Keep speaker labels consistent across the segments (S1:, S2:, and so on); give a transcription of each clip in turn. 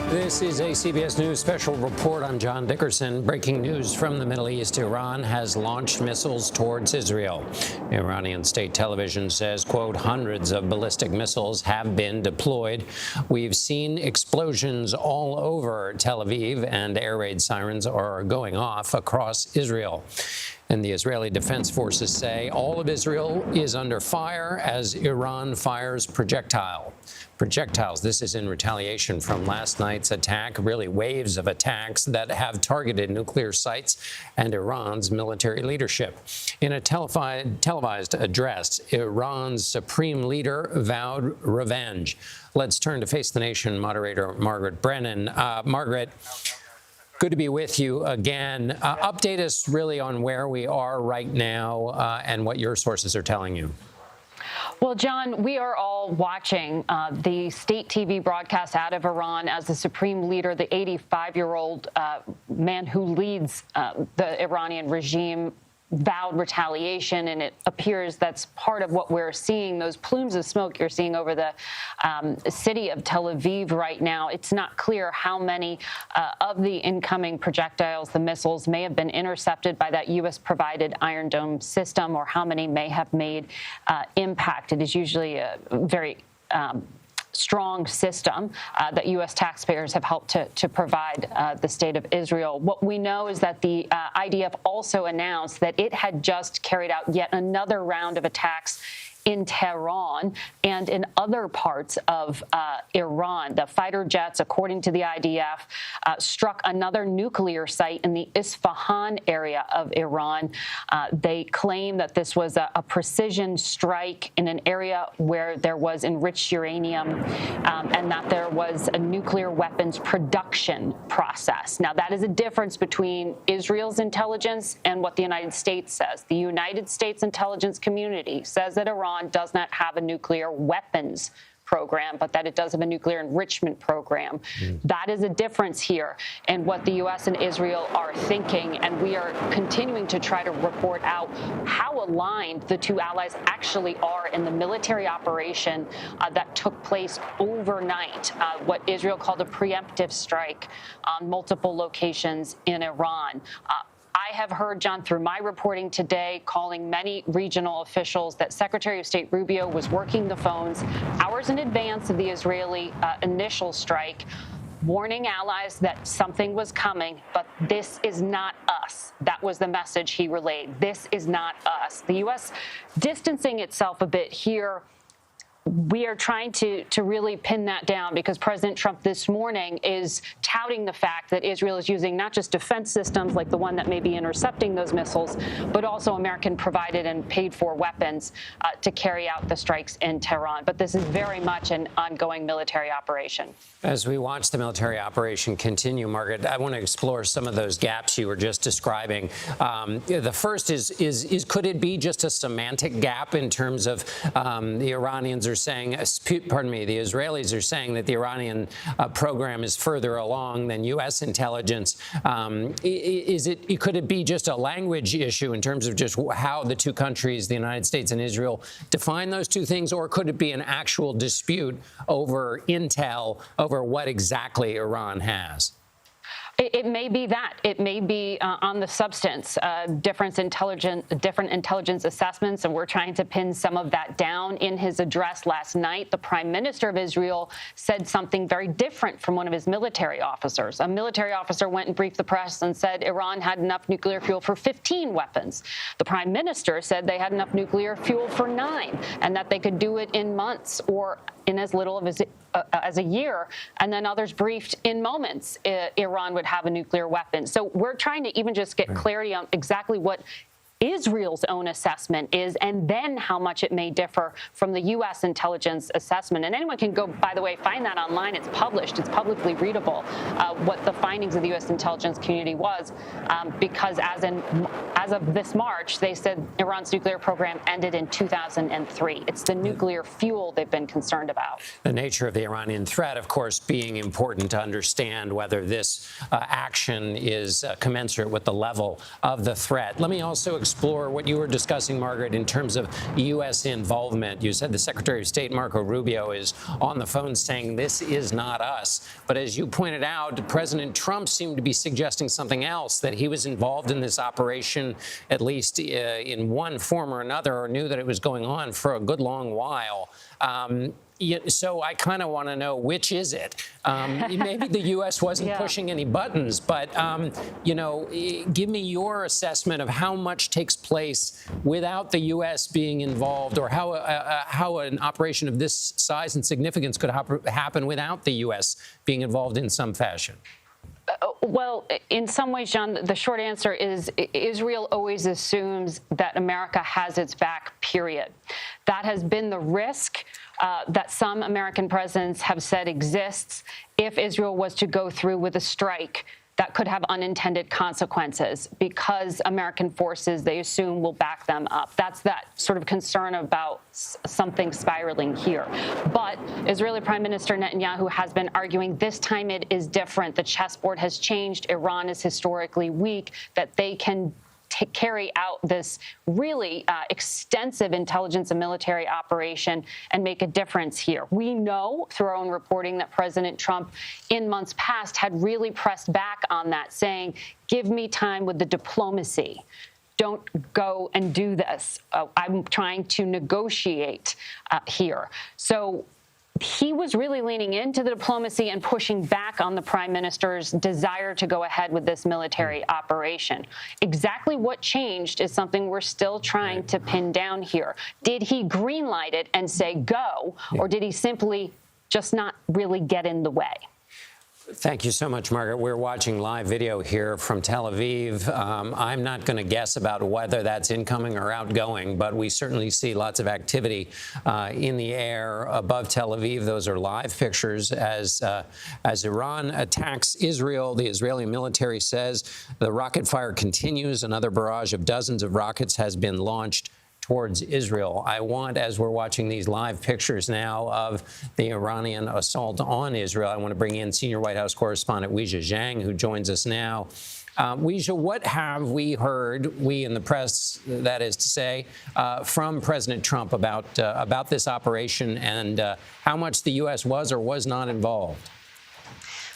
S1: This is a CBS News special report. I'm John Dickerson. Breaking news from the Middle East. Iran has launched missiles towards Israel. Iranian state television says, quote, hundreds of ballistic missiles have been deployed. We've seen explosions all over Tel Aviv, and air raid sirens are going off across Israel. And the Israeli Defense Forces say all of Israel is under fire as Iran fires projectiles. This is in retaliation from last night's attack, really waves of attacks that have targeted nuclear sites and Iran's military leadership. In a televised address, Iran's supreme leader vowed revenge. Let's turn to Face the Nation moderator Margaret Brennan. Margaret, good to be with you again. Update us really on where we are right now and what your sources are telling you.
S2: Well, John, we are all watching the state TV broadcast out of Iran as the supreme leader, the 85-year-old man who leads the Iranian regime, vowed retaliation, and it appears that's part of what we're seeing, those plumes of smoke you're seeing over the city of Tel Aviv right now. It's not clear how many of the incoming projectiles, the missiles, may have been intercepted by that U.S.-provided Iron Dome system, or how many may have made impact. It is usually a very strong system that U.S. taxpayers have helped to provide the state of Israel. What we know is that the IDF also announced that it had just carried out yet another round of attacks in Tehran and in other parts of Iran. The fighter jets, according to the IDF, struck another nuclear site in the Isfahan area of Iran. They claim that this was a precision strike in an area where there was enriched uranium and that there was a nuclear weapons production process. Now, that is a difference between Israel's intelligence and what the United States says. The United States intelligence community says that Iran does not have a nuclear weapons program, but that it does have a nuclear enrichment program. That is a difference here in what the U.S. and Israel are thinking, and we are continuing to try to report out how aligned the two allies actually are in the military operation that took place overnight, what Israel called a preemptive strike on multiple locations in Iran. I have heard, John, through my reporting today, calling many regional officials, that Secretary of State Rubio was working the phones hours in advance of the Israeli initial strike, warning allies that something was coming, but this is not us. That was the message he relayed. This is not us. The U.S. distancing itself a bit here. We are trying to really pin that down, because President Trump this morning is touting the fact that Israel is using not just defense systems like the one that may be intercepting those missiles, but also American-provided and paid-for weapons to carry out the strikes in Tehran. But this is very much an ongoing military operation.
S1: As we watch the military operation continue, Margaret, I want to explore some of those gaps you were just describing. The first is could it be just a semantic gap in terms of the Iranians are saying, the Israelis are saying that the Iranian program is further along than U.S. intelligence. Could it be just a language issue in terms of just how the two countries, the United States and Israel, define those two things, or could it be an actual dispute over intel, over what exactly Iran has?
S2: It may be that. It may be on the substance, different intelligence assessments, and we're trying to pin some of that down. In his address last night, the Prime Minister of Israel said something very different from one of his military officers. A military officer went and briefed the press and said Iran had enough nuclear fuel for 15 weapons. The Prime Minister said they had enough nuclear fuel for 9, and that they could do it in months or in as little as a year, and then others briefed in moments Iran would have a nuclear weapon. So we're trying to even just get clarity on exactly what Israel's own assessment is, and then how much it may differ from the U.S. intelligence assessment. And anyone can go, by the way, find that online. It's published. It's publicly readable, what the findings of the U.S. intelligence community was, because as of this March, they said Iran's nuclear program ended in 2003. It's the nuclear fuel they've been concerned about.
S1: The nature of the Iranian threat, of course, being important to understand whether this action is commensurate with the level of the threat. Let me also explore what you were discussing, Margaret, in terms of U.S. involvement. You said the Secretary of State, Marco Rubio, is on the phone saying this is not us. But as you pointed out, President Trump seemed to be suggesting something else, that he was involved in this operation, at least in one form or another, or knew that it was going on for a good long while. So I kind of want to know, which is it? Maybe the U.S. wasn't pushing any buttons, but, give me your assessment of how much takes place without the U.S. being involved, or how an operation of this size and significance could happen without the U.S. being involved in some fashion.
S2: Well, in some ways, John, the short answer is Israel always assumes that America has its back, period. That has been the risk that some American presidents have said exists if Israel was to go through with a strike that could have unintended consequences, because American forces, they assume, will back them up. That's that sort of concern about something spiraling here. But Israeli Prime Minister Netanyahu has been arguing this time it is different. The chessboard has changed. Iran is historically weak, that they can carry out this really extensive intelligence and military operation and make a difference here. We know through our own reporting that President Trump in months past had really pressed back on that, saying, give me time with the diplomacy. Don't go and do this. I'm trying to negotiate here. So he was really leaning into the diplomacy and pushing back on the prime minister's desire to go ahead with this military operation. Exactly what changed is something we're still trying to pin down here. Did he greenlight it and say go, or did he simply just not really get in the way?
S1: Thank you so much, Margaret. We're watching live video here from Tel Aviv. I'm not going to guess about whether that's incoming or outgoing, but we certainly see lots of activity in the air above Tel Aviv. Those are live pictures as Iran attacks Israel. The Israeli military says the rocket fire continues. Another barrage of dozens of rockets has been launched towards Israel. I want, as we're watching these live pictures now of the Iranian assault on Israel, I want to bring in senior White House correspondent Weijia Zhang, who joins us now. Weijia, what have we heard, we in the press, that is to say, from President Trump about this operation and how much the U.S. was or was not involved?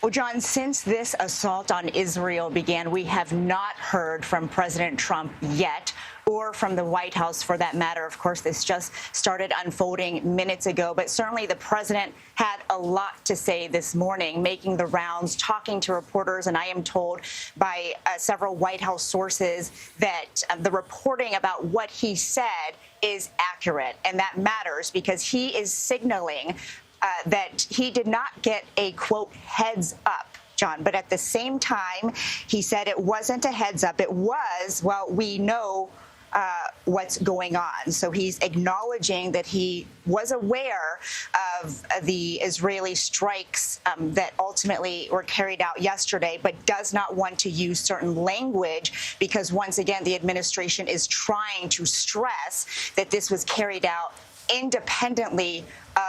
S3: Well, John, since this assault on Israel began, we have not heard from President Trump yet, or from the White House for that matter. Of course, this just started unfolding minutes ago, but certainly the president had a lot to say this morning, making the rounds, talking to reporters, and I am told by several White House sources that the reporting about what he said is accurate, and that matters because he is signaling that he did not get a, quote, heads up, John. But at the same time, he said it wasn't a heads up. It was, well, we know what's going on. So he's acknowledging that he was aware of the Israeli strikes that ultimately were carried out yesterday, but does not want to use certain language because, once again, the administration is trying to stress that this was carried out independently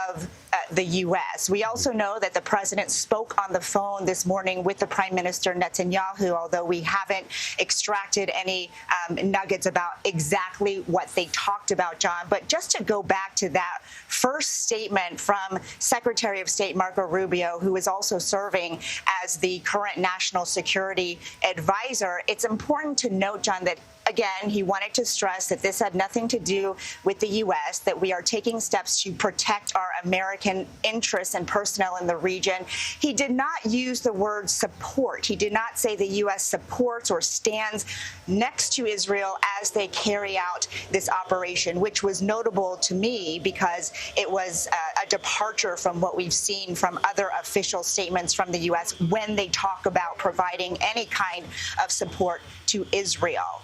S3: of the U.S. We also know that the president spoke on the phone this morning with the Prime Minister Netanyahu, although we haven't extracted any nuggets about exactly what they talked about, John. But just to go back to that first statement from Secretary of State Marco Rubio, who is also serving as the current national security advisor, it's important to note, John, that again, he wanted to stress that this had nothing to do with the U.S., that we are taking steps to protect our American interests and personnel in the region. He did not use the word support. He did not say the U.S. supports or stands next to Israel as they carry out this operation, which was notable to me because it was a departure from what we've seen from other official statements from the U.S. when they talk about providing any kind of support to Israel.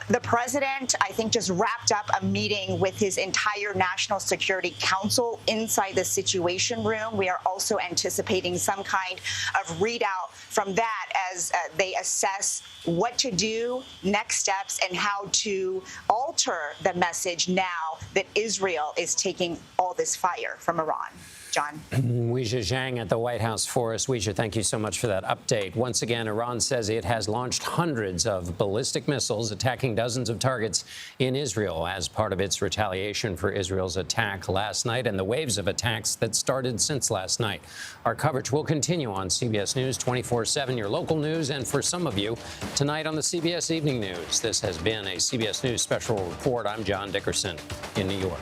S3: The president, I think, just wrapped up a meeting with his entire National Security Council inside the Situation Room. We are also anticipating some kind of readout from that as they assess what to do, next steps, and how to alter the message now that Israel is taking all this fire from Iran. John.
S1: Weijia Zhang at the White House for us. Weijia, thank you so much for that update. Once again, Iran says it has launched hundreds of ballistic missiles attacking dozens of targets in Israel as part of its retaliation for Israel's attack last night and the waves of attacks that started since last night. Our coverage will continue on CBS News 24/7, your local news, and for some of you, tonight on the CBS Evening News. This has been a CBS News special report. I'm John Dickerson in New York.